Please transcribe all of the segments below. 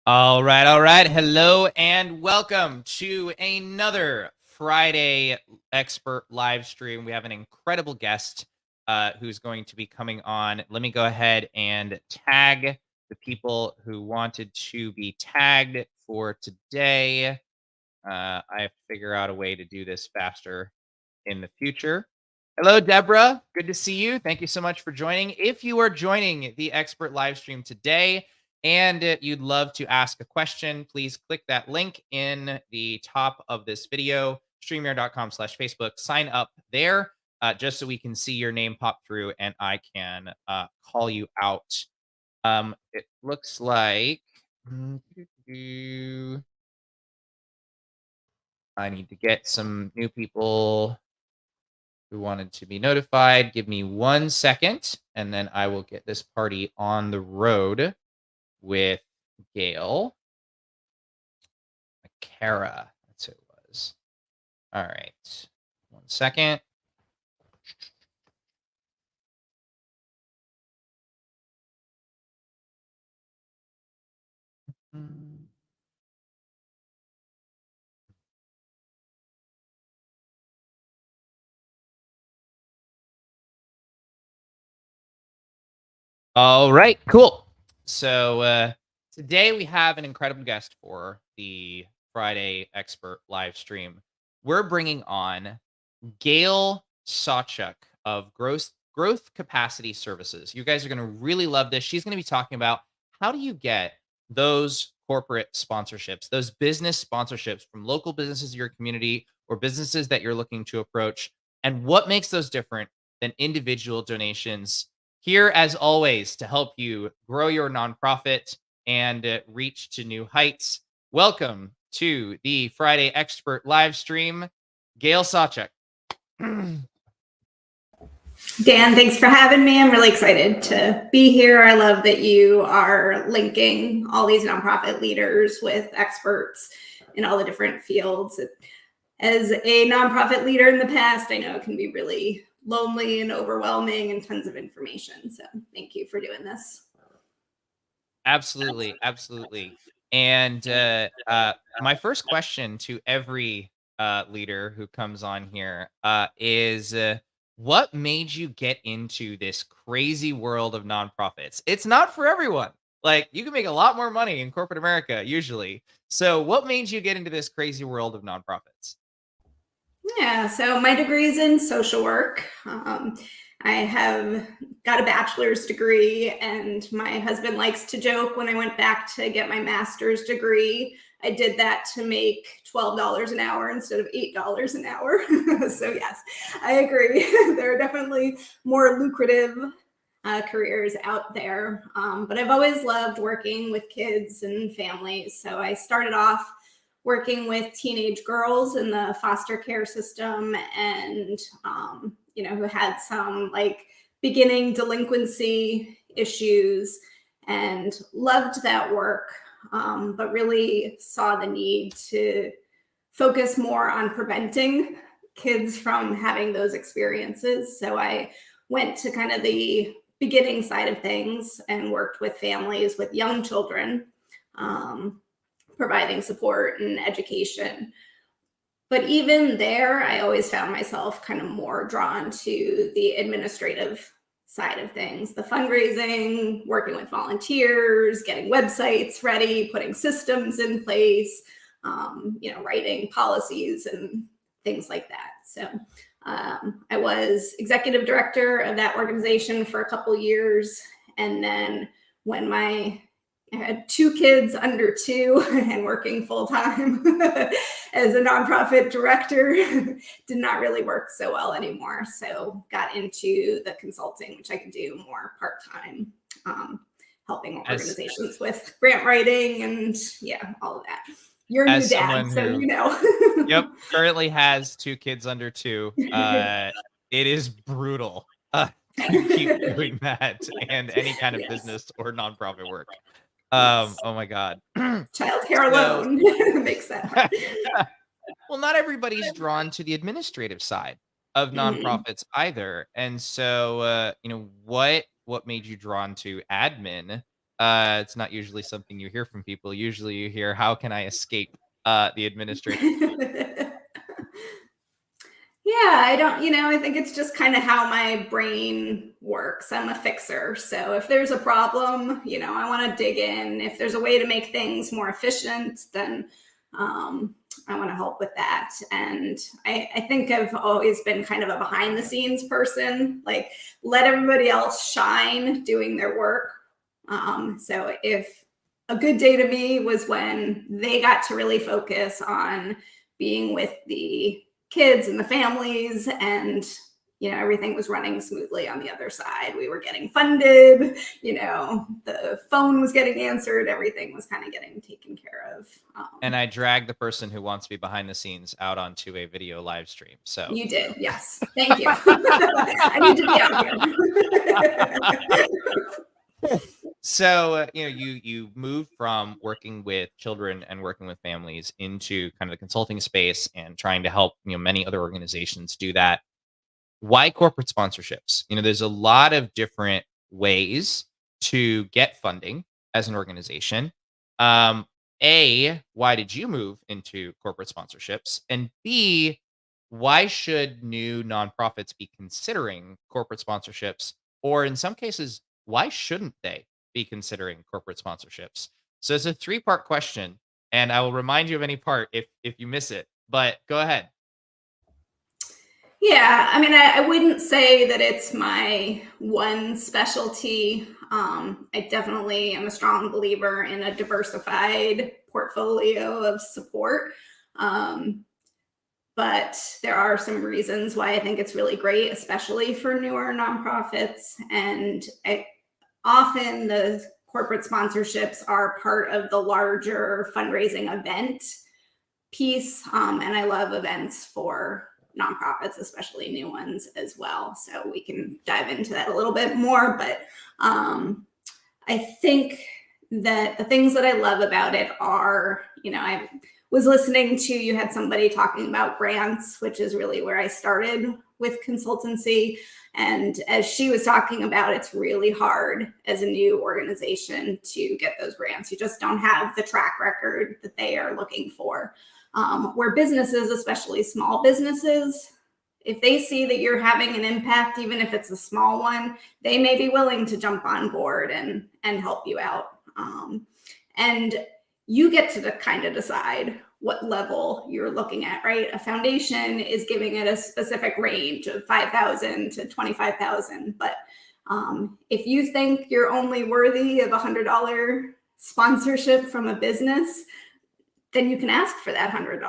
All right, all right. Hello and welcome to another Friday expert live stream. We have an incredible guest who's going to be coming on. Let me go ahead and tag the people who wanted to be tagged for today. I have to figure out a way to do this faster in the future. Hello, Deborah. Good to see you. Thank you so much for joining. If you are joining the expert live stream today and you'd love to ask a question, please click that link in the top of this video, streamer.com/Facebook. Sign up there just so we can see your name pop through and I can call you out. It looks like I need to get some new people who wanted to be notified. Give me 1 second, and then I will get this party on the road with Gail. Kara, that's who it was. All right. 1 second. All right, cool. So today we have an incredible guest for the Friday expert live stream. We're bringing on Gail Sawchuk of Growth Capacity Services. You guys are going to really love this. She's going to be talking about how do you get those corporate sponsorships, those business sponsorships from local businesses in your community or businesses that you're looking to approach, and what makes those different than individual donations. Here, as always, to help you grow your nonprofit and reach to new heights. Welcome to the Friday Expert live stream, Gail Sawchuk. Dan, thanks for having me. I'm really excited to be here. I love that you are linking all these nonprofit leaders with experts in all the different fields. As a nonprofit leader in the past, I know it can be really lonely and overwhelming and tons of information. So thank you for doing this. Absolutely, absolutely. And my first question to every leader who comes on here is what made you get into this crazy world of nonprofits? It's not for everyone. Like, you can make a lot more money in corporate America usually. So what made you get into this crazy world of nonprofits? Yeah, so my degree is in social work. I have got a bachelor's degree, and my husband likes to joke when I went back to get my master's degree, I did that to make $12 an hour instead of $8 an hour. So, yes, I agree. There are definitely more lucrative careers out there. But I've always loved working with kids and families. So I started off working with teenage girls in the foster care system and, who had some like beginning delinquency issues and loved that work, but really saw the need to focus more on preventing kids from having those experiences. So I went to kind of the beginning side of things and worked with families with young children, providing support and education. But even there, I always found myself kind of more drawn to the administrative side of things, the fundraising, working with volunteers, getting websites ready, putting systems in place, writing policies and things like that. So I was executive director of that organization for a couple years. And then when I had 2 kids under 2 and working full time as a nonprofit director did not really work so well anymore. So got into the consulting, which I could do more part-time, helping organizations with grant writing and all of that. You're a new dad, so you know. Yep, currently has 2 kids under 2. It is brutal to keep doing that and any kind of business or nonprofit work. Oh my God. Childcare alone makes that hard. Well, not everybody's drawn to the administrative side of nonprofits either. And so, what made you drawn to admin It's not usually something you hear from people. Usually you hear, how can I escape the administration? Yeah, I don't, I think it's just kind of how my brain works. I'm a fixer. So if there's a problem, I want to dig in. If there's a way to make things more efficient, then I want to help with that. And I think I've always been kind of a behind the scenes person, like let everybody else shine doing their work. So if a good day to me was when they got to really focus on being with the kids and the families, and everything was running smoothly on the other side. We were getting funded, the phone was getting answered, everything was kind of getting taken care of. And I drag the person who wants to be behind the scenes out onto a video live stream. So You did, yes. Thank you. I need to be out here. So, you move from working with children and working with families into kind of the consulting space and trying to help, many other organizations do that. Why corporate sponsorships? There's a lot of different ways to get funding as an organization. Um, A, why did you move into corporate sponsorships? And B, why should new nonprofits be considering corporate sponsorships? Or in some cases, why shouldn't they be considering corporate sponsorships? So it's a three-part question, and I will remind you of any part if you miss it. But go ahead. Yeah, I mean, I wouldn't say that it's my one specialty. I definitely am a strong believer in a diversified portfolio of support. But there are some reasons why I think it's really great, especially for newer nonprofits. And often the corporate sponsorships are part of the larger fundraising event piece. And I love events for nonprofits, especially new ones as well. So we can dive into that a little bit more. But I think that the things that I love about it are, I was listening to, you had somebody talking about grants, which is really where I started with consultancy. And as she was talking about, it's really hard as a new organization to get those grants. You just don't have the track record that they are looking for. Where businesses, especially small businesses, if they see that you're having an impact, even if it's a small one, they may be willing to jump on board and help you out. And you get to kind of decide what level you're looking at, right? A foundation is giving it a specific range of 5,000 to 25,000. But if you think you're only worthy of $100 sponsorship from a business, then you can ask for that $100.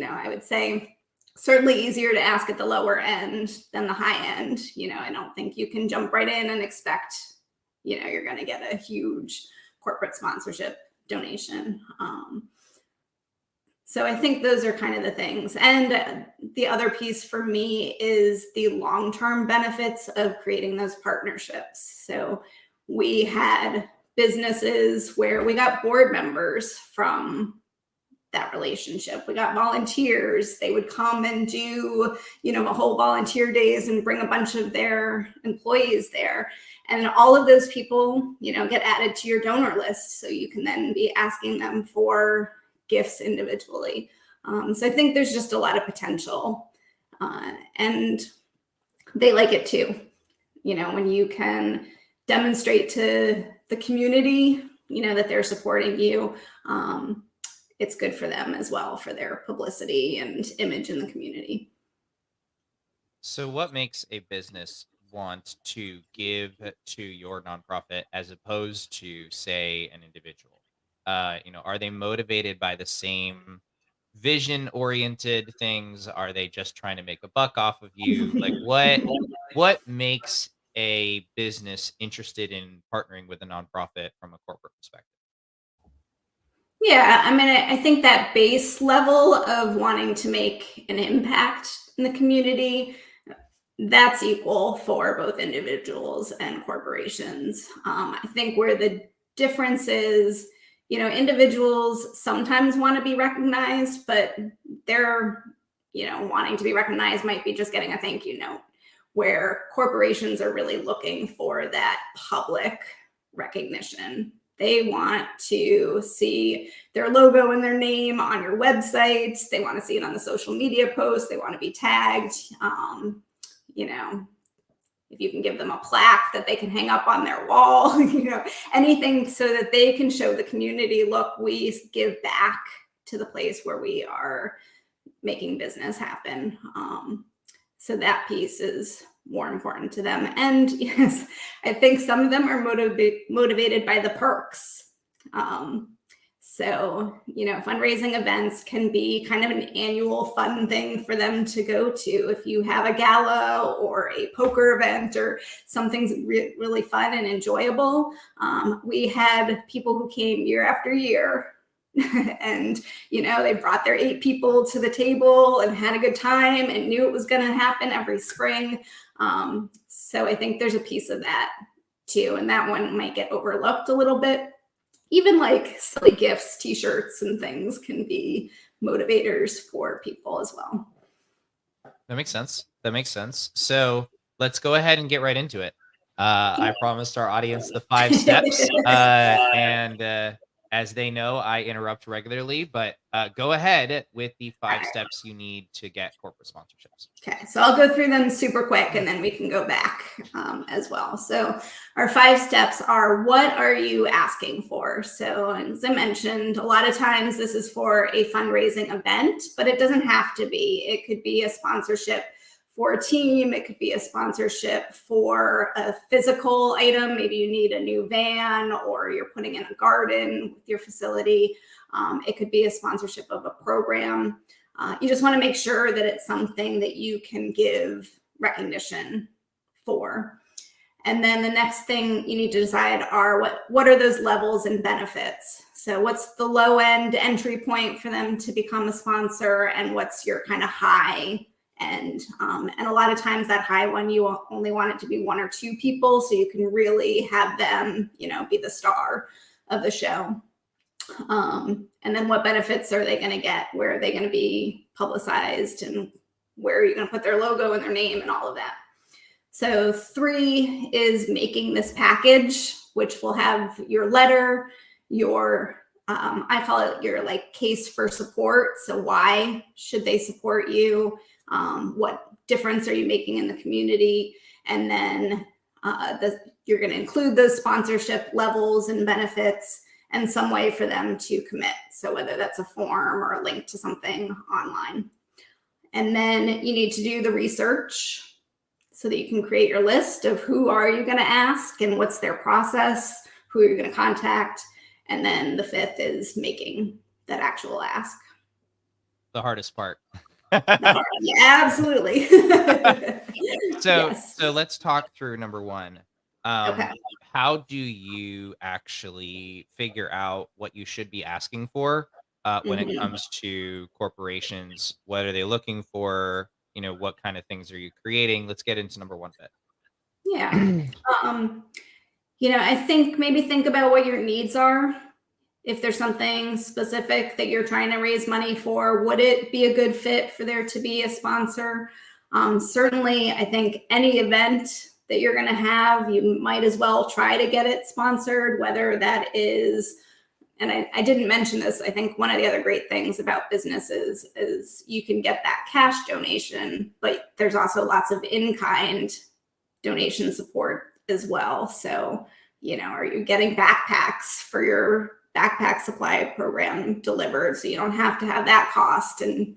I would say certainly easier to ask at the lower end than the high end. I don't think you can jump right in and expect, you're going to get a huge corporate sponsorship donation. So I think those are kind of the things. And the other piece for me is the long-term benefits of creating those partnerships. So we had businesses where we got board members from that relationship. We got volunteers. They would come and do, a whole volunteer days and bring a bunch of their employees there. And all of those people, get added to your donor list. So you can then be asking them for gifts individually. So I think there's just a lot of potential. And they like it too. When you can demonstrate to the community, that they're supporting you, it's good for them as well, for their publicity and image in the community. So what makes a business want to give to your nonprofit as opposed to, say, an individual? Are they motivated by the same vision oriented things? Are they just trying to make a buck off of you? Like what makes a business interested in partnering with a nonprofit from a corporate perspective? Yeah, I mean, I think that base level of wanting to make an impact in the community, that's equal for both individuals and corporations. I think where the difference is, individuals sometimes want to be recognized, but they're, wanting to be recognized might be just getting a thank you note, where corporations are really looking for that public recognition. They want to see their logo and their name on your website. They want to see it on the social media posts. They want to be tagged. You know, if you can give them a plaque that they can hang up on their wall, you know, anything so that they can show the community, look, we give back to the place where we are making business happen. So that piece is more important to them. And yes, I think some of them are motivated by the perks. So, you know, fundraising events can be kind of an annual fun thing for them to go to. If you have a gala or a poker event or something's really fun and enjoyable, we had people who came year after year and, you know, they brought their 8 people to the table and had a good time and knew it was going to happen every spring. So I think there's a piece of that too. And that one might get overlooked a little bit. Even like silly gifts, t-shirts and things can be motivators for people as well. That makes sense. That makes sense. So let's go ahead and get right into it. I promised our audience the 5 steps. And as they know, I interrupt regularly, but go ahead with the 5 steps you need to get corporate sponsorships. Okay, so I'll go through them super quick and then we can go back as well. So our 5 steps are, what are you asking for? So as I mentioned, a lot of times this is for a fundraising event, but it doesn't have to be. It could be a sponsorship for a team. It could be a sponsorship for a physical item. Maybe you need a new van or you're putting in a garden with your facility. It could be a sponsorship of a program. You just want to make sure that it's something that you can give recognition for. And then the next thing you need to decide are what are those levels and benefits? So what's the low end entry point for them to become a sponsor, and what's your kind of high end? And a lot of times that high one, you only want it to be 1 or 2 people so you can really have them, you know, be the star of the show. And then what benefits are they going to get? Where are they going to be publicized? And where are you going to put their logo and their name and all of that? So 3 is making this package, which will have your letter, your, I call it your like case for support. So why should they support you? What difference are you making in the community? And then you're going to include those sponsorship levels and benefits and some way for them to commit. So whether that's a form or a link to something online. And then you need to do the research so that you can create your list of who are you going to ask and what's their process, who are you going to contact. And then the 5th is making that actual ask. The hardest part. Yeah, absolutely. So let's talk through number 1. Okay. How do you actually figure out what you should be asking for when it comes to corporations? What are they looking for? You know, what kind of things are you creating? Let's get into number 1 bit. Yeah. You know, I think maybe think about what your needs are. If there's something specific that you're trying to raise money for, would it be a good fit for there to be a sponsor? Certainly, I think any event that you're going to have, you might as well try to get it sponsored, whether that is, and I didn't mention this, I think one of the other great things about businesses is you can get that cash donation, but there's also lots of in-kind donation support as well. So, you know, are you getting backpacks for your backpack supply program delivered so you don't have to have that cost, and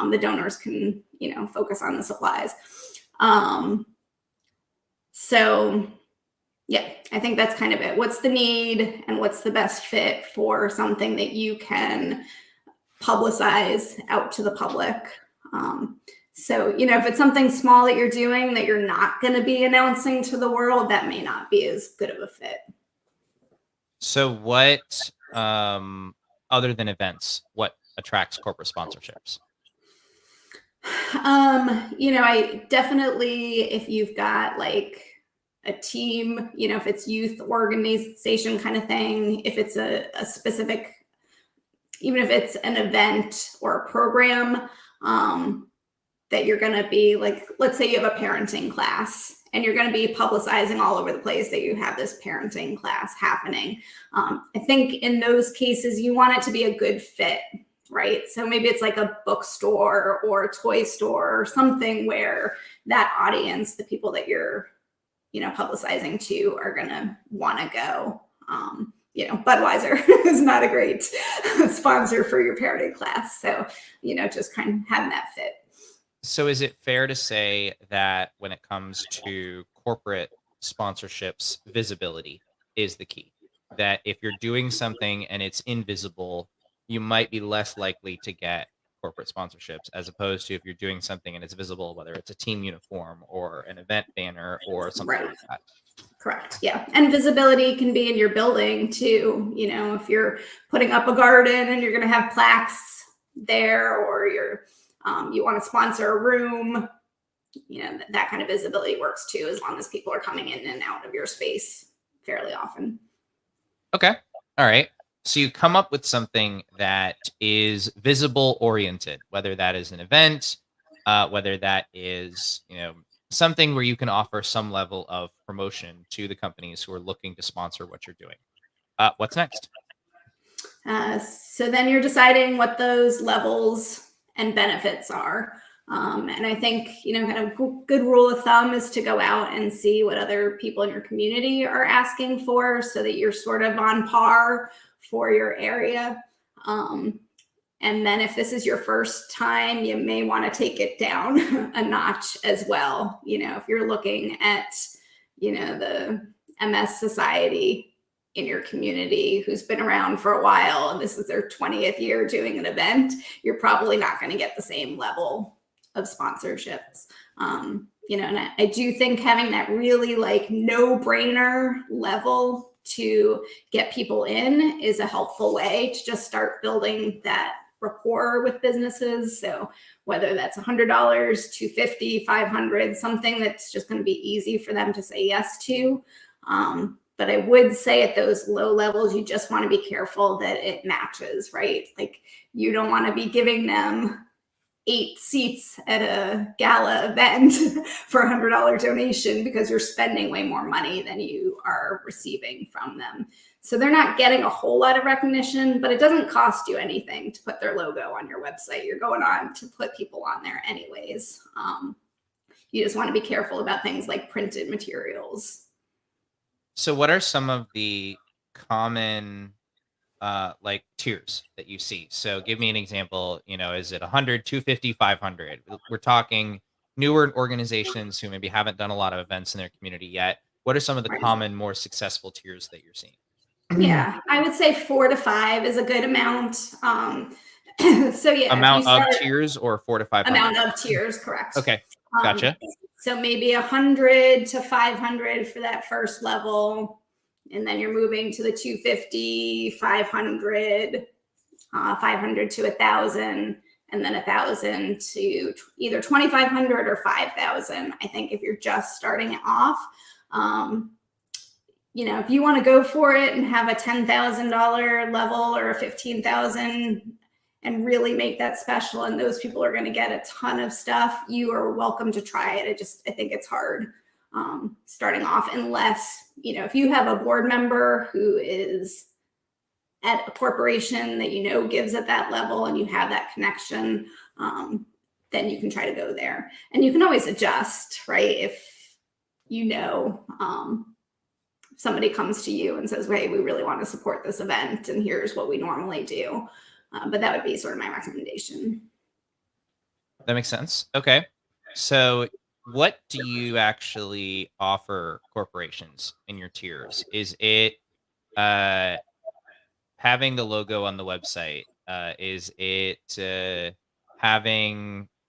the donors can, you know, focus on the supplies. So yeah, I think that's kind of it. What's the need and what's the best fit for something that you can publicize out to the public? So, you know, if it's something small that you're doing that you're not going to be announcing to the world, that may not be as good of a fit. So what, other than events, what attracts corporate sponsorships? You know, I definitely, if you've got like a team, you know, if it's youth organization kind of thing, if it's a specific, even if it's an event or a program, that you're going to be like, let's say you have a parenting class and you're going to be publicizing all over the place that you have this parenting class happening. I think in those cases, you want it to be a good fit, right? So maybe it's like a bookstore or a toy store or something where that audience, the people that you're, publicizing to, are going to want to go. Budweiser is not a great sponsor for your parenting class. So, just kind of having that fit. So is it fair to say that when it comes to corporate sponsorships, visibility is the key? That if you're doing something and it's invisible, you might be less likely to get corporate sponsorships, as opposed to if you're doing something and it's visible, whether it's a team uniform or an event banner or something Right. like that. Correct. Yeah. And visibility can be in your building too. If you're putting up a garden and you're going to have plaques there, or you want to sponsor a room, that kind of visibility works too, as long as people are coming in and out of your space fairly often. Okay. All right. So you come up with something that is visible oriented, whether that is an event, whether that is, something where you can offer some level of promotion to the companies who are looking to sponsor what you're doing. What's next? So then you're deciding what those levels and benefits are. And I think, kind of good rule of thumb is to go out and see what other people in your community are asking for, so that you're sort of on par for your area. And then if this is your first time, you may want to take it down a notch as well. If you're looking at, the MS Society in your community who's been around for a while and this is their 20th year doing an event, you're probably not going to get the same level of sponsorships. And I do think having that really no-brainer level to get people in is a helpful way to just start building that rapport with businesses. So whether that's $100, $250, $500, something that's just going to be easy for them to say yes to. But I would say at those low levels, you just want to be careful that it matches, right? Like, you don't want to be giving them 8 seats at a gala event for a $100 donation, because you're spending way more money than you are receiving from them. So they're not getting a whole lot of recognition, but it doesn't cost you anything to put their logo on your website. You're going on to put people on there anyways. You just want to be careful about things like printed materials. So what are some of the common tiers that you see? So give me an example. Is it 100, 250, 500? We're talking newer organizations who maybe haven't done a lot of events in their community yet. What are some of the common, more successful tiers that you're seeing? Yeah, I would say 4 to 5 is a good amount. So yeah, amount of tiers, or 4 to 500? Amount of tiers, correct. Okay, gotcha. So maybe 100 to 500 for that first level, and then you're moving to the 250, 500, 500 to 1,000, and then 1,000 to either 2,500 or 5,000. I think if you're just starting off, if you want to go for it and have a $10,000 level or a $15,000 and really make that special, and those people are going to get a ton of stuff, you are welcome to try it. I think it's hard starting off, unless, if you have a board member who is at a corporation that gives at that level and you have that connection, then you can try to go there. And you can always adjust, right? If somebody comes to you and says, hey, we really want to support this event and here's what we normally do. But that would be sort of my recommendation. That makes sense. Okay. So what do you actually offer corporations in your tiers? Is it having the logo on the website? Is it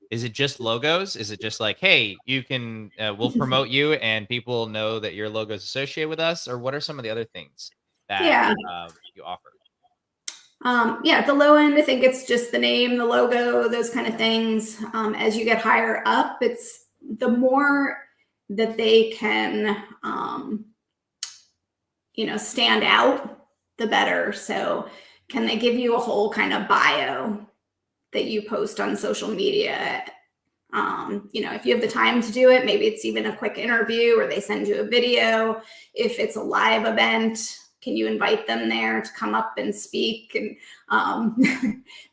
is it just logos? Is it just like, hey, you can, we'll promote you and people know that your logo is associated with us? Or what are some of the other things that you offer? At the low end, I think it's just the name, the logo, those kind of things. As you get higher up, it's the more that they can, stand out, the better. So can they give you a whole kind of bio that you post on social media If you have the time to do it, maybe it's even a quick interview or they send you a video. If it's a live event, can you invite them there to come up and speak? And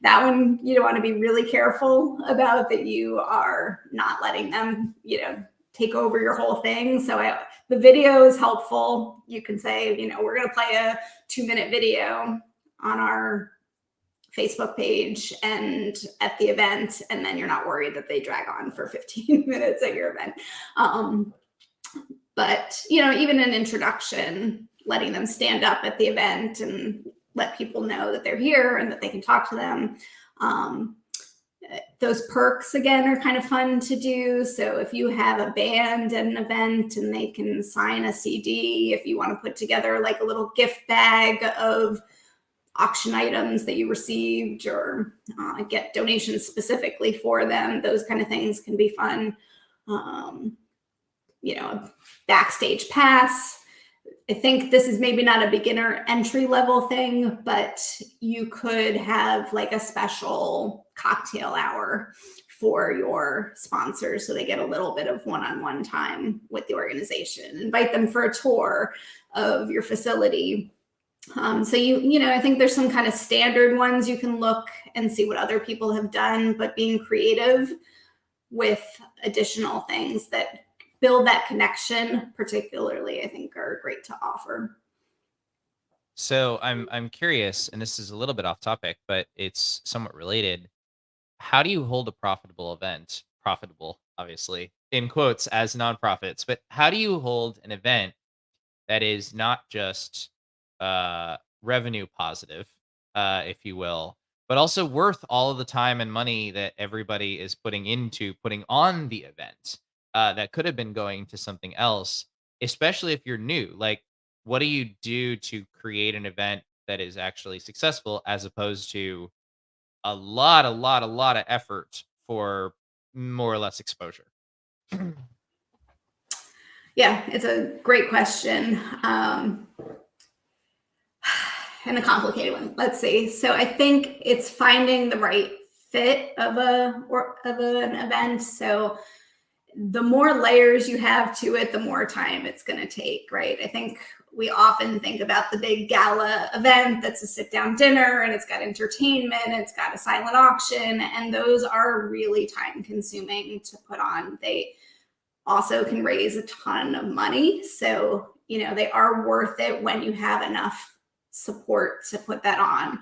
that one, you want to be really careful about, that you are not letting them, take over your whole thing. So the video is helpful. You can say, we're going to play a 2-minute video on our Facebook page and at the event, and then you're not worried that they drag on for 15 minutes at your event. But even an introduction, letting them stand up at the event and let people know that they're here and that they can talk to them. Those perks, again, are kind of fun to do. So if you have a band at an event and they can sign a CD, if you want to put together like a little gift bag of auction items that you received, or get donations specifically for them, those kind of things can be fun. A backstage pass. I think this is maybe not a beginner entry level thing, but you could have like a special cocktail hour for your sponsors so they get a little bit of one-on-one time with the organization. Invite them for a tour of your facility. I think there's some kind of standard ones you can look and see what other people have done, but being creative with additional things that build that connection, particularly, I think are great to offer. So I'm curious, and this is a little bit off topic, but it's somewhat related. How do you hold a profitable event? Profitable, obviously, in quotes, as nonprofits, but how do you hold an event that is not just revenue positive, if you will, but also worth all of the time and money that everybody is putting into putting on the event, that could have been going to something else, especially if you're new? Like, what do you do to create an event that is actually successful, as opposed to a lot of effort for more or less exposure? Yeah, it's a great question. And a complicated one. Let's see. So I think it's finding the right fit of an event. So the more layers you have to it, the more time it's going to take, right? I think we often think about the big gala event that's a sit-down dinner and it's got entertainment, it's got a silent auction, and those are really time-consuming to put on. They also can raise a ton of money. So, they are worth it when you have enough support to put that on.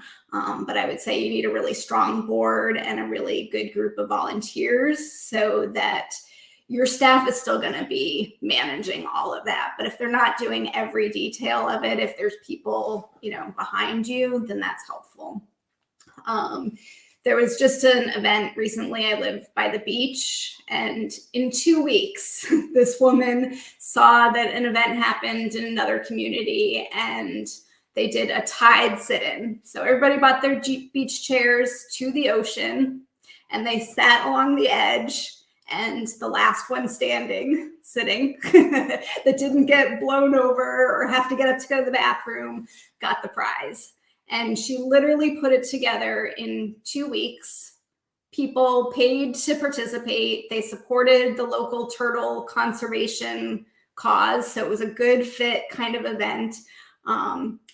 But I would say you need a really strong board and a really good group of volunteers so that your staff is still going to be managing all of that. But if they're not doing every detail of it, if there's people, behind you, then that's helpful. There was just an event recently. I live by the beach, and in 2 weeks, this woman saw that an event happened in another community and they did a tide sit-in. So everybody brought their beach chairs to the ocean and they sat along the edge, and the last one sitting that didn't get blown over or have to get up to go to the bathroom got the prize. And she literally put it together in 2 weeks. People paid to participate. They supported the local turtle conservation cause. So it was a good fit kind of event.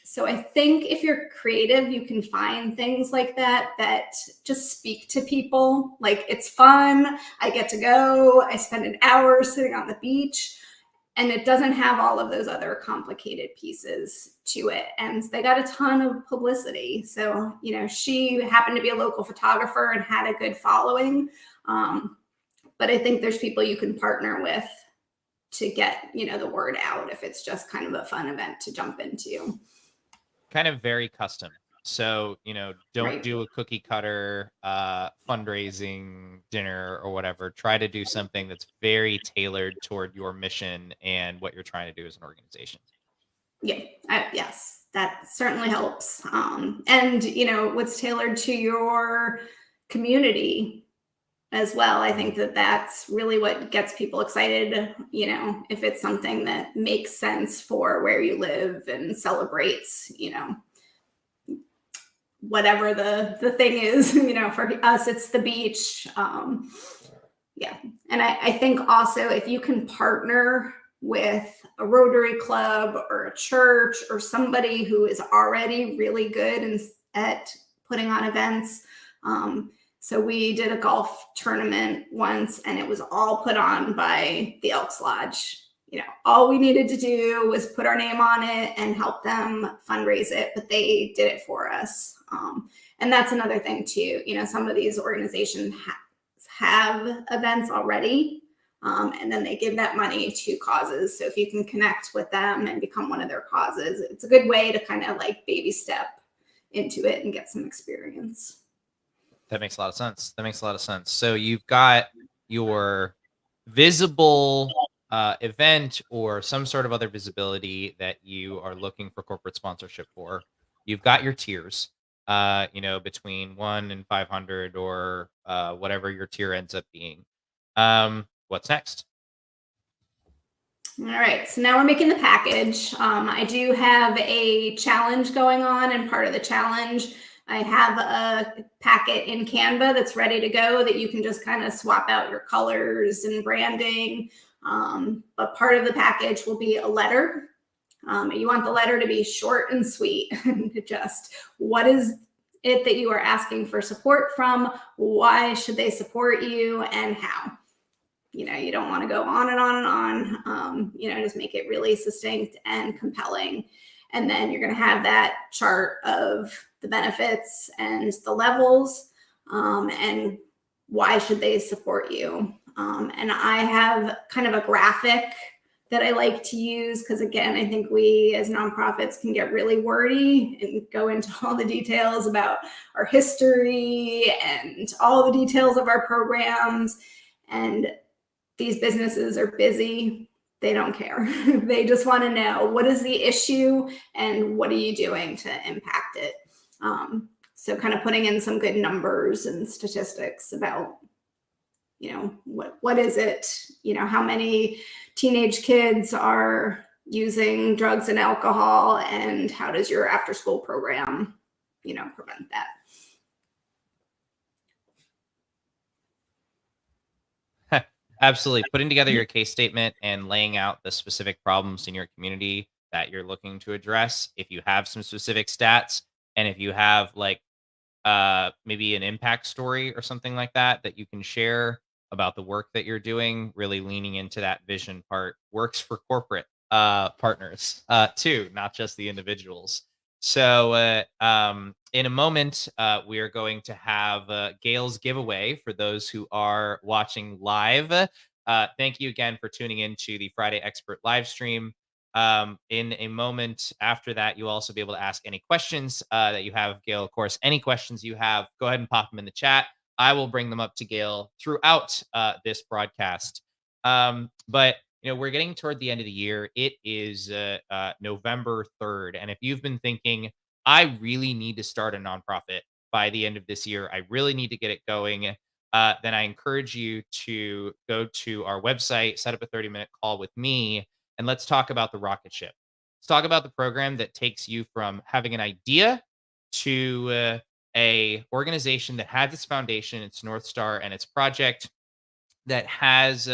So I think if you're creative, you can find things like that just speak to people. Like, it's fun. I get to go. I spend an hour sitting on the beach. And it doesn't have all of those other complicated pieces to it. And they got a ton of publicity. So, she happened to be a local photographer and had a good following. But I think there's people you can partner with to get, the word out if it's just kind of a fun event to jump into. Kind of very custom. So, don't Right. do a cookie cutter fundraising dinner or whatever. Try to do something that's very tailored toward your mission and what you're trying to do as an organization. Yeah. Yes, that certainly helps. And, what's tailored to your community as well. I think that that's really what gets people excited. If it's something that makes sense for where you live and celebrates, whatever the thing is, for us, it's the beach. Yeah. And I think also if you can partner with a Rotary Club or a church or somebody who is already really good at putting on events. So we did a golf tournament once and it was all put on by the Elks Lodge. All we needed to do was put our name on it and help them fundraise it, but they did it for us. And that's another thing too. Some of these organizations have events already, and then they give that money to causes. So if you can connect with them and become one of their causes, it's a good way to kind of like baby step into it and get some experience. That makes a lot of sense. So you've got your visible event or some sort of other visibility that you are looking for corporate sponsorship for. You've got your tiers, between 1 and 500 or whatever your tier ends up being. What's next? All right, so now we're making the package. I do have a challenge going on, and part of the challenge, I have a packet in Canva that's ready to go that you can just kind of swap out your colors and branding. But part of the package will be a letter. You want the letter to be short and sweet. Just what is it that you are asking for support from? Why should they support you, and how? You don't want to go on and on and on. Just make it really succinct and compelling. And then you're going to have that chart of the benefits and the levels, and why should they support you. And I have kind of a graphic that I like to use because, again, I think we as nonprofits can get really wordy and go into all the details about our history and all the details of our programs. And these businesses are busy. They don't care. They just want to know, what is the issue and what are you doing to impact it? So kind of putting in some good numbers and statistics about, what is it? How many teenage kids are using drugs and alcohol, and how does your after school program, prevent that? Absolutely. Putting together your case statement and laying out the specific problems in your community that you're looking to address. If you have some specific stats, and if you have like maybe an impact story or something like that you can share about the work that you're doing, really leaning into that vision part works for corporate partners too, not just the individuals. So in a moment, we are going to have Gail's giveaway for those who are watching live. Thank you again for tuning in to the Friday Expert live stream. In a moment after that, you'll also be able to ask any questions that you have, Gail. Of course, any questions you have, go ahead and pop them in the chat. I will bring them up to Gail throughout this broadcast. But we're getting toward the end of the year. It is November 3rd. And if you've been thinking, I really need to start a nonprofit by the end of this year, I really need to get it going, then I encourage you to go to our website, set up a 30-minute call with me, and let's talk about the rocket ship. Let's talk about the program that takes you from having an idea to a organization that has its foundation, its North Star, and its project that has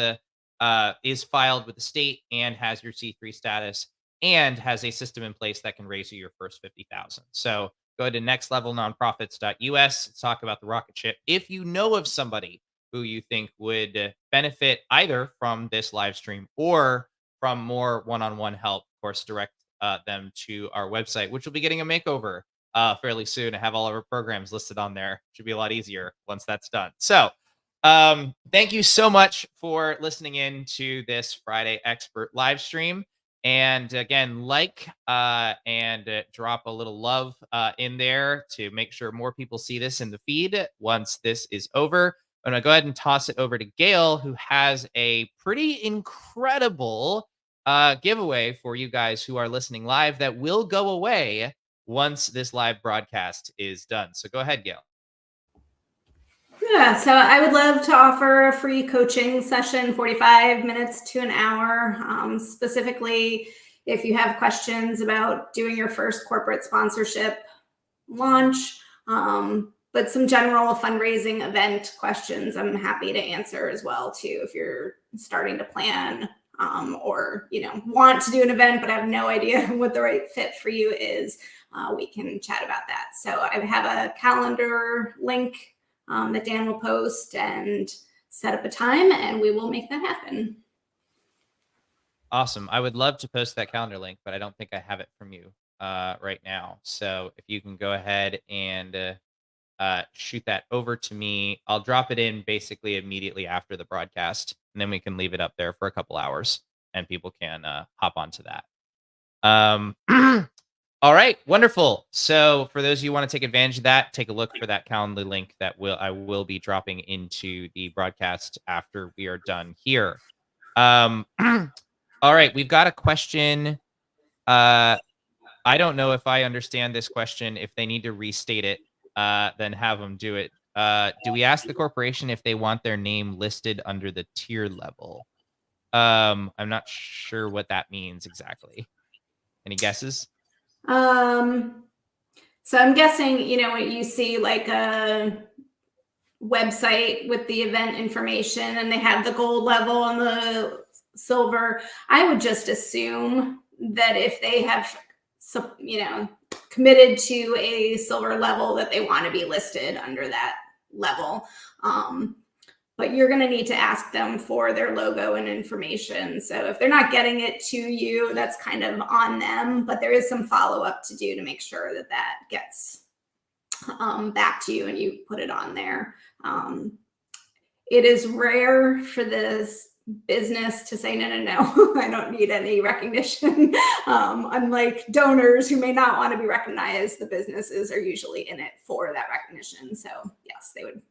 is filed with the state and has your C3 status and has a system in place that can raise you your first 50,000. So go to nextlevelnonprofits.us. Let's talk about the rocket ship. If you know of somebody who you think would benefit either from this live stream or from more one-on-one help, of course, direct them to our website, which will be getting a makeover fairly soon. I have all of our programs listed on there. Should be a lot easier once that's done. So thank you so much for listening in to this Friday Expert live stream. And again, and drop a little love in there to make sure more people see this in the feed once this is over. I'm going to go ahead and toss it over to Gail, who has a pretty incredible giveaway for you guys who are listening live that will go away once this live broadcast is done. So go ahead, Gail. Yeah, so I would love to offer a free coaching session, 45 minutes to an hour, specifically if you have questions about doing your first corporate sponsorship launch, But some general fundraising event questions I'm happy to answer as well too, if you're starting to plan or want to do an event but have no idea what the right fit for you is. We can chat about that. So I have a calendar link that Dan will post and set up a time, and we will make that happen. Awesome. I would love to post that calendar link, but I don't think I have it from you right now. So if you can go ahead and shoot that over to me, I'll drop it in basically immediately after the broadcast, and then we can leave it up there for a couple hours, and people can hop onto that. All right, wonderful. So for those of you who want to take advantage of that, take a look for that Calendly link that I will be dropping into the broadcast after we are done here. All right, we've got a question. I don't know if I understand this question. If they need to restate it, then have them do it. Do we ask the corporation if they want their name listed under the tier level? I'm not sure what that means exactly. Any guesses? So I'm guessing, when you see like a website with the event information and they have the gold level and the silver, I would just assume that if they have, committed to a silver level, that they want to be listed under that level. But you're going to need to ask them for their logo and information. So if they're not getting it to you, that's kind of on them, but there is some follow-up to do to make sure that that gets back to you and you put it on there. It is rare for this business to say, no, I don't need any recognition. Unlike donors who may not want to be recognized, the businesses are usually in it for that recognition. So yes, they would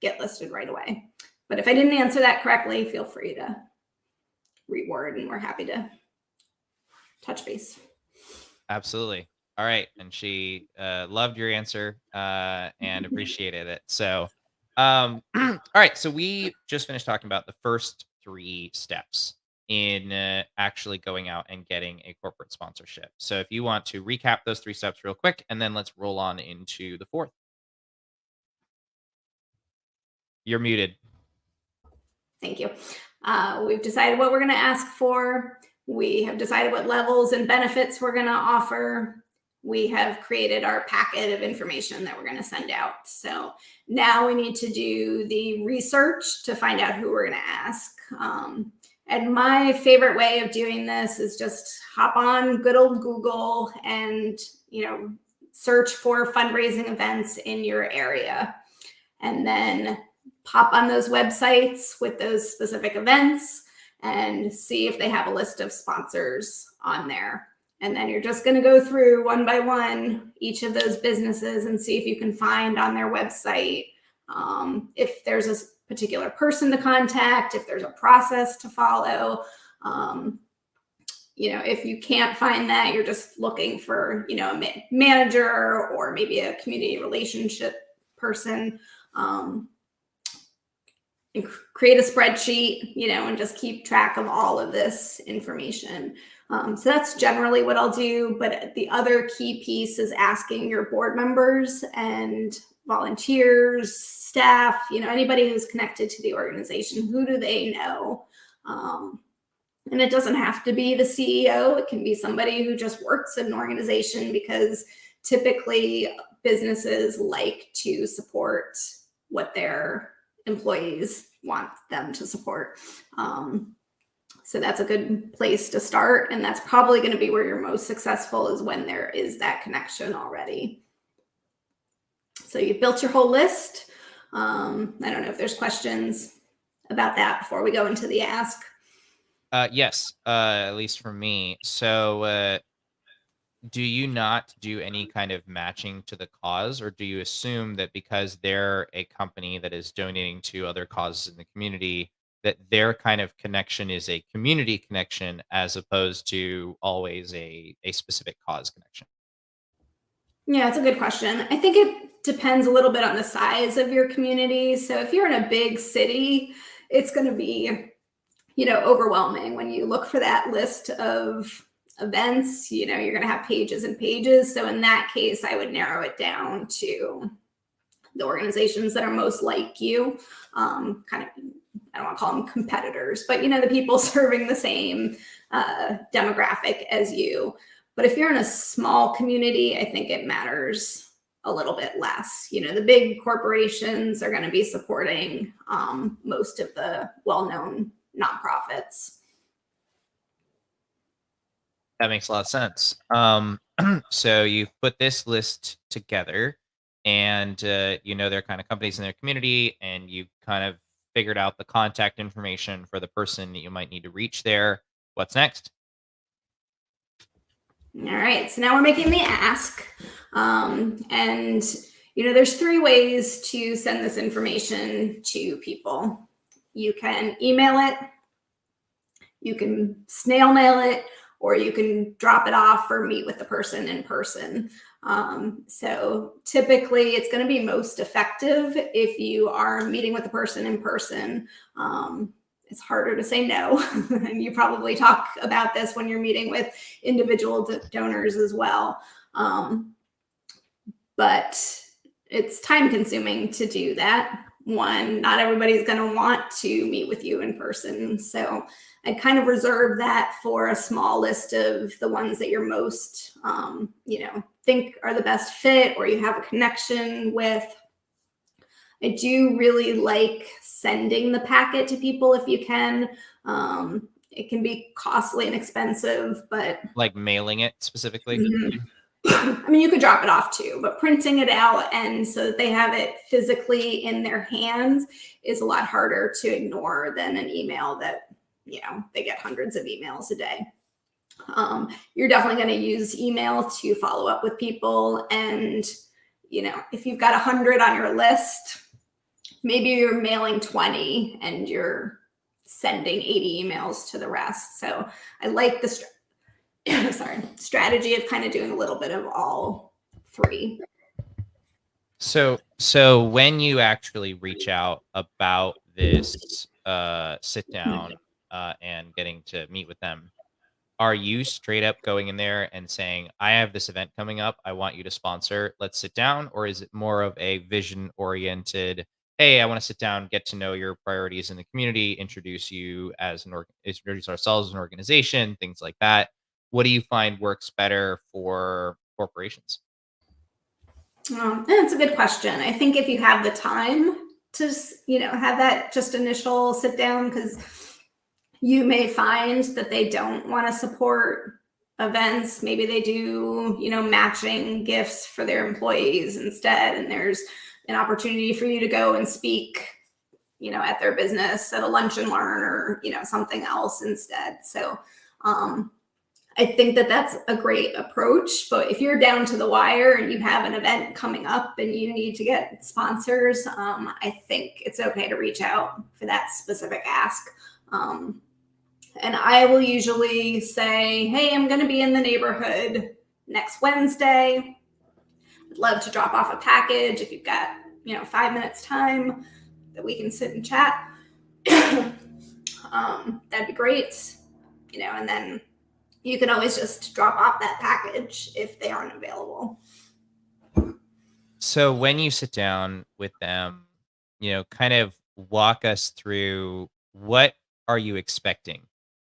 get listed right away. But if I didn't answer that correctly, feel free to reword and we're happy to touch base. Absolutely. All right. And she loved your answer and appreciated it. So, all right. So we just finished talking about the first 3 steps in actually going out and getting a corporate sponsorship. So if you want to recap those 3 steps real quick, and then let's roll on into the 4th. You're muted. Thank you. We've decided what we're going to ask for. We have decided what levels and benefits we're going to offer. We have created our packet of information that we're going to send out. So now we need to do the research to find out who we're going to ask. And my favorite way of doing this is just hop on good old Google and, search for fundraising events in your area. And then pop on those websites with those specific events and see if they have a list of sponsors on there. And then you're just going to go through one by one each of those businesses and see if you can find on their website if there's a particular person to contact, if there's a process to follow. If you can't find that, you're just looking for, a manager or maybe a community relationship person. Create a spreadsheet, and just keep track of all of this information. So that's generally what I'll do. But the other key piece is asking your board members and volunteers, staff, anybody who's connected to the organization, who do they know? And it doesn't have to be the CEO. It can be somebody who just works in an organization, because typically businesses like to support what their employees want them to support. So that's a good place to start. And that's probably going to be where you're most successful, is when there is that connection already. So you've built your whole list. I don't know if there's questions about that before we go into the ask. Yes, at least for me. So do you not do any kind of matching to the cause, or do you assume that because they're a company that is donating to other causes in the community, that their kind of connection is a community connection as opposed to always a specific cause connection? Yeah, it's a good question. I think it depends a little bit on the size of your community. So if you're in a big city, it's going to be, overwhelming when you look for that list of events. You're going to have pages and pages. So in that case, I would narrow it down to the organizations that are most like you, kind of, I don't want to call them competitors, but the people serving the same demographic as you. But if you're in a small community, I think it matters a little bit less. The big corporations are going to be supporting most of the well-known nonprofits. That makes a lot of sense. So you've put this list together, and they're kind of companies in their community, and you've kind of figured out the contact information for the person that you might need to reach there. What's next? All right, so now we're making the ask. And, there's 3 ways to send this information to people. You can email it, you can snail mail it, or you can drop it off or meet with the person in person. So typically it's going to be most effective if you are meeting with the person in person. It's harder to say no. And you probably talk about this when you're meeting with individual donors as well. But it's time consuming to do that. One, not everybody's going to want to meet with you in person. So I kind of reserve that for a small list of the ones that you're most, think are the best fit or you have a connection with. I do really like sending the packet to people if you can. It can be costly and expensive, but Like mailing it specifically? I mean, you could drop it off too, but printing it out and so that they have it physically in their hands is a lot harder to ignore than an email that, they get hundreds of emails a day. You're definitely going to use email to follow up with people. And, if you've got 100 on your list, maybe you're mailing 20 and you're sending 80 emails to the rest. So I like the strategy of kind of doing a little bit of all 3. So when you actually reach out about this sit down and getting to meet with them, are you straight up going in there and saying, I have this event coming up, I want you to sponsor, let's sit down? Or is it more of a vision oriented, hey, I want to sit down, get to know your priorities in the community, introduce you as introduce ourselves as an organization, things like that? What do you find works better for corporations? That's a good question. I think if you have the time to, have that just initial sit down, because you may find that they don't want to support events. Maybe they do, matching gifts for their employees instead. And there's an opportunity for you to go and speak, at their business at a lunch and learn or, something else instead. So, I think that that's a great approach, but if you're down to the wire and you have an event coming up and you need to get sponsors, I think it's okay to reach out for that specific ask. And I will usually say, hey, I'm going to be in the neighborhood next Wednesday. I'd love to drop off a package if you've got, 5 minutes time that we can sit and chat. That'd be great. And then you can always just drop off that package if they aren't available. So when you sit down with them, kind of walk us through, what are you expecting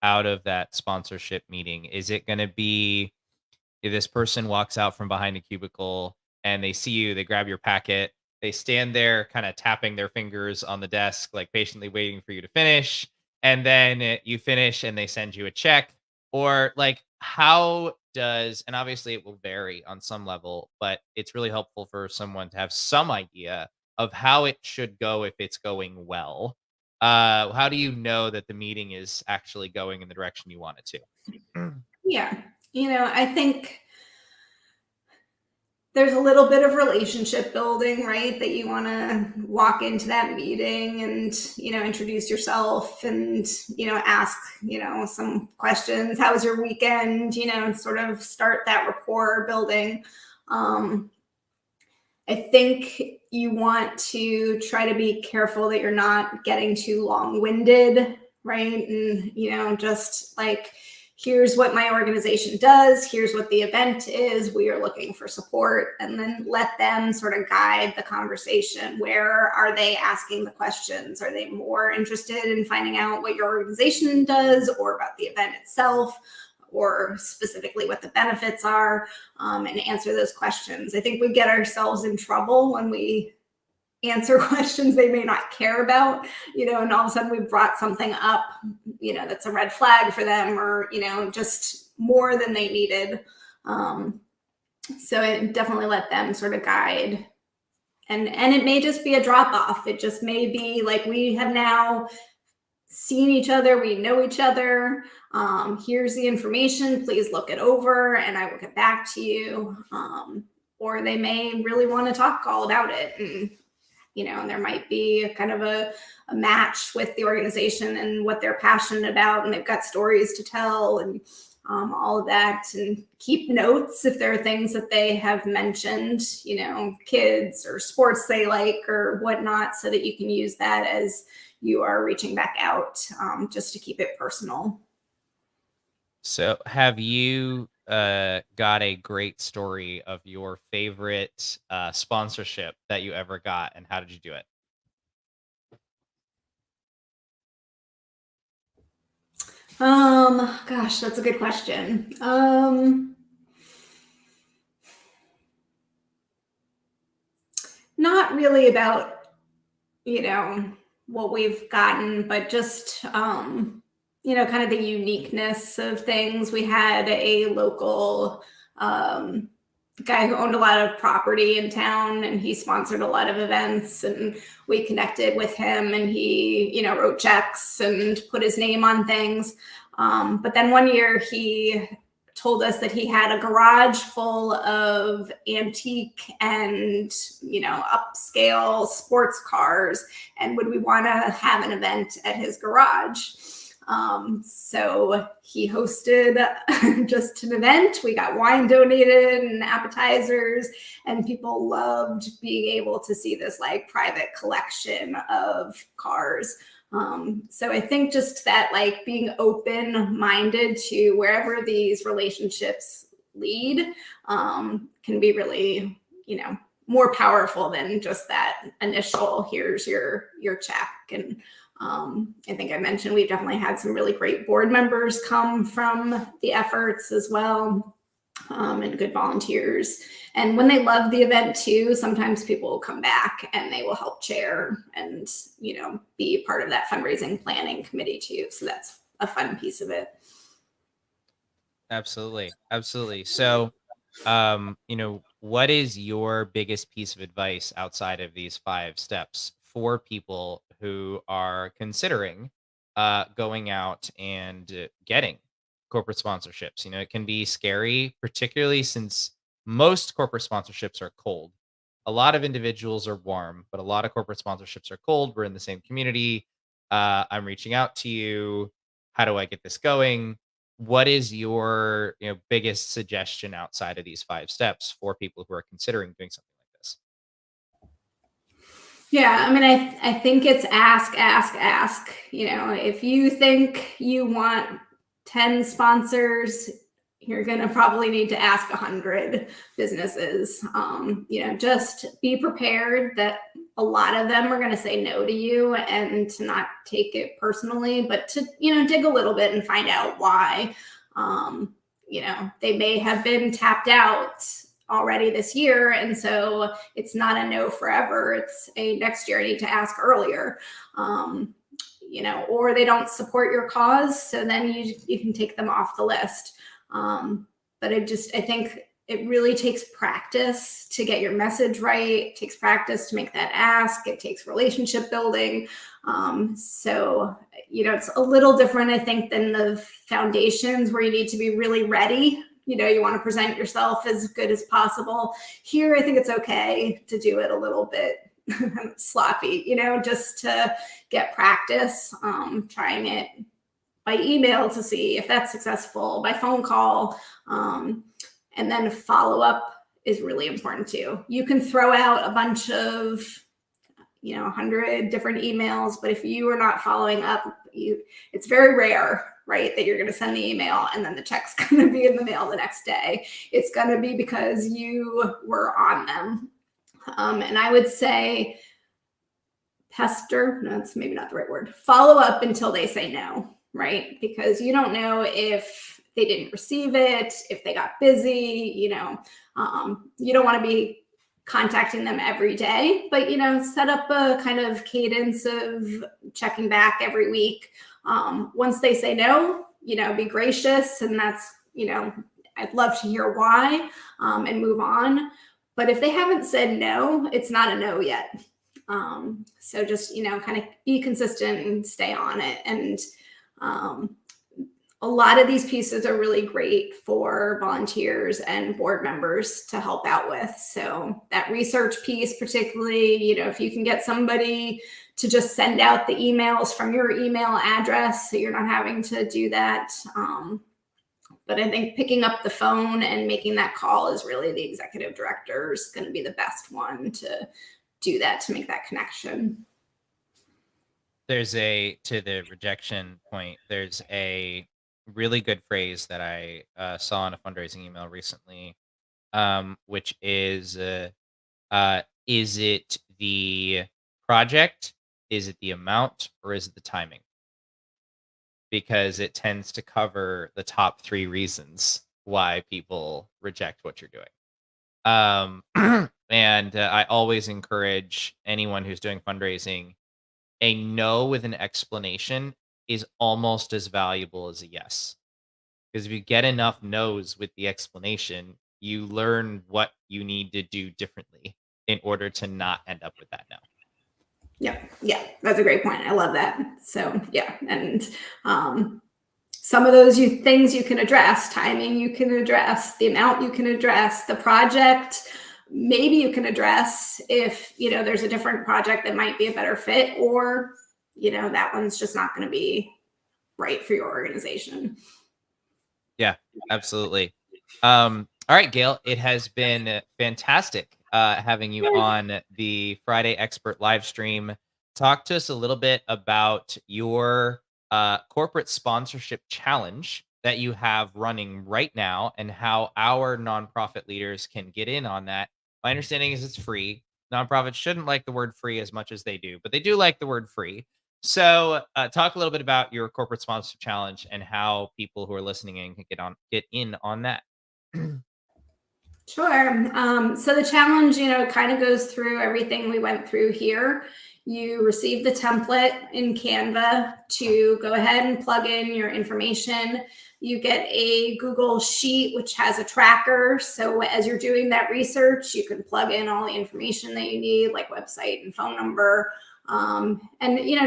out of that sponsorship meeting? Is it going to be, if this person walks out from behind a cubicle and they see you, they grab your packet, they stand there kind of tapping their fingers on the desk, like patiently waiting for you to finish, and then you finish and they send you a check? Or like, how does, and obviously it will vary on some level, but it's really helpful for someone to have some idea of how it should go if it's going well. How do you know that the meeting is actually going in the direction you want it to? Yeah. I think there's a little bit of relationship building, right? That you want to walk into that meeting and, introduce yourself and, ask, some questions. How was your weekend? Sort of start that rapport building. I think you want to try to be careful that you're not getting too long-winded, right? And, just like, here's what my organization does, here's what the event is, we are looking for support, and then let them sort of guide the conversation. Where are they asking the questions? Are they more interested in finding out what your organization does or about the event itself, or specifically what the benefits are, and answer those questions? I think we get ourselves in trouble when we answer questions they may not care about, and all of a sudden we brought something up, that's a red flag for them, or, just more than they needed. So I definitely let them sort of guide. And it may just be a drop off. It just may be like, we have now seen each other, we know each other. Here's the information, please look it over and I will get back to you. Or they may really want to talk all about it. And there might be kind of a match with the organization and what they're passionate about, and they've got stories to tell, and all of that. And keep notes if there are things that they have mentioned, kids or sports they like or whatnot, so that you can use that as you are reaching back out, just to keep it personal. So have you got a great story of your favorite sponsorship that you ever got, and how did you do it? Gosh, that's a good question. Not really about, what we've gotten, but just, kind of the uniqueness of things. We had a local guy who owned a lot of property in town, and he sponsored a lot of events, and we connected with him, and he, wrote checks and put his name on things. But then one year he told us that he had a garage full of antique and, upscale sports cars, and would we want to have an event at his garage? So he hosted just an event. We got wine donated and appetizers, and people loved being able to see this like private collection of cars. So I think just that, like, being open-minded to wherever these relationships lead, can be really, more powerful than just that initial, here's your check. And I think I mentioned we've definitely had some really great board members come from the efforts as well, and good volunteers. And when they love the event too, sometimes people will come back and they will help chair and, be part of that fundraising planning committee too. So that's a fun piece of it. Absolutely. Absolutely. So, what is your biggest piece of advice outside of these 5 steps for people who are considering going out and getting corporate sponsorships? It can be scary, particularly since most corporate sponsorships are cold. A lot of individuals are warm, but a lot of corporate sponsorships are cold. We're in the same community. I'm reaching out to you. How do I get this going? What is your biggest suggestion outside of these 5 steps for people who are considering doing something like this? Yeah, I mean, I think it's ask. If you think you want 10 sponsors, you're going to probably need to ask 100 businesses. Just be prepared that a lot of them are going to say no to you, and to not take it personally, but to, dig a little bit and find out why. They may have been tapped out already this year, and so it's not a no forever. It's a next year I need to ask earlier. Or they don't support your cause, so then you can take them off the list. But I think it really takes practice to get your message right. It takes practice to make that ask. It takes relationship building. So, it's a little different, I think, than the foundations where you need to be really ready. You want to present yourself as good as possible. Here, I think it's okay to do it a little bit sloppy, just to get practice, trying it by email to see if that's successful, by phone call. And then follow up is really important too. You can throw out a bunch of, 100 different emails, but if you are not following up, it's very rare, right? That you're going to send the email and then the check's going to be in the mail the next day. It's going to be because you were on them. And I would say pester, no, that's maybe not the right word, follow up until they say no, right? Because you don't know if they didn't receive it, if they got busy, you don't want to be contacting them every day, but set up a kind of cadence of checking back every week. Once they say no, be gracious, and that's, I'd love to hear why, and move on. But if they haven't said no, it's not a no yet. So just, kind of be consistent and stay on it. And a lot of these pieces are really great for volunteers and board members to help out with. So that research piece, particularly, if you can get somebody to just send out the emails from your email address, so you're not having to do that. But I think picking up the phone and making that call is really the executive director is going to be the best one to do that, to make that connection. To the rejection point, there's a really good phrase that I saw in a fundraising email recently, which is it the project, is it the amount, or is it the timing? Because it tends to cover the top 3 reasons why people reject what you're doing. And I always encourage anyone who's doing fundraising, a no with an explanation is almost as valuable as a yes. Because if you get enough no's with the explanation, you learn what you need to do differently in order to not end up with that no. Yeah, that's a great point. I love that. So yeah, and some of those things you can address. Timing you can address, the amount you can address, the project maybe you can address if there's a different project that might be a better fit, or that one's just not going to be right for your organization. Yeah, absolutely. All right, Gail, it has been fantastic having you on the Friday Expert live stream. Talk to us a little bit about your corporate sponsorship challenge that you have running right now and how our nonprofit leaders can get in on that. My understanding is it's free. Nonprofits shouldn't like the word free as much as they do, but they do like the word free. So, talk a little bit about your corporate sponsor challenge and how people who are listening in can get in on that. Sure. So the challenge, kind of goes through everything we went through here. You receive the template in Canva to go ahead and plug in your information. You get a Google Sheet, which has a tracker. So as you're doing that research, you can plug in all the information that you need, like website and phone number. And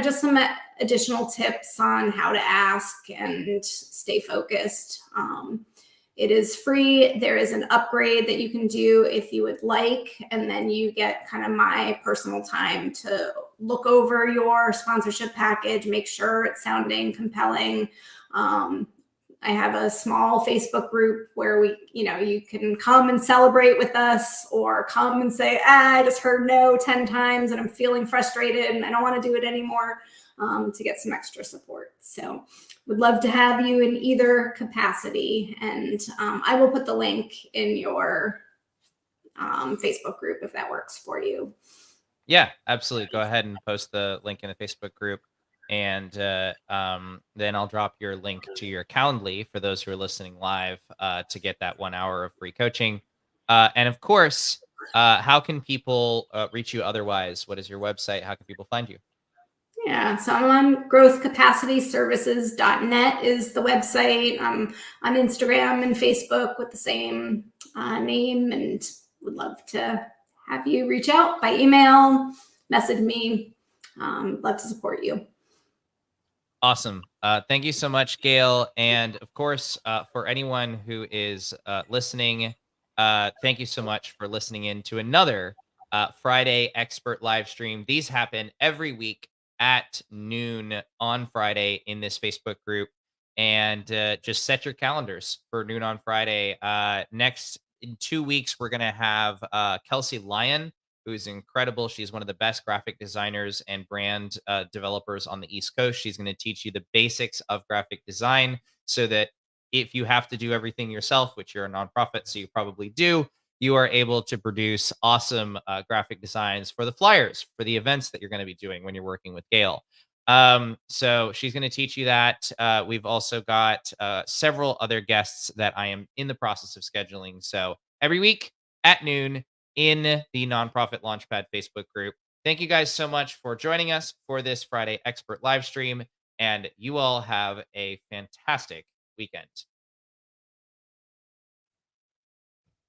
just some additional tips on how to ask and stay focused. It is free. There is an upgrade that you can do if you would like, and then you get kind of my personal time to look over your sponsorship package, make sure it's sounding compelling. I have a small Facebook group where you can come and celebrate with us, or come and say, I just heard no 10 times and I'm feeling frustrated and I don't want to do it anymore, to get some extra support. So would love to have you in either capacity. And I will put the link in your Facebook group if that works for you. Yeah, absolutely. Go ahead and post the link in the Facebook group. And then I'll drop your link to your Calendly for those who are listening live to get that 1 hour of free coaching. And of course, how can people reach you otherwise? What is your website? How can people find you? Yeah, so I'm on growthcapacityservices.net is the website. I'm on Instagram and Facebook with the same name, and would love to have you reach out by email, message me. Love to support you. Awesome. Thank you so much, Gail. And of course, for anyone who is listening, thank you so much for listening in to another Friday Expert live stream. These happen every week at noon on Friday in this Facebook group. And just set your calendars for noon on Friday. Next, in 2 weeks, we're going to have Kelsey Lyon who's incredible. She's one of the best graphic designers and brand developers on the East Coast. She's going to teach you the basics of graphic design so that if you have to do everything yourself, which you're a nonprofit, so you probably do, you are able to produce awesome graphic designs for the flyers for the events that you're going to be doing when you're working with Gail. So she's going to teach you that. We've also got several other guests that I am in the process of scheduling. So every week at noon in the Nonprofit Launchpad Facebook group. Thank you guys so much for joining us for this Friday Expert live stream. And you all have a fantastic weekend.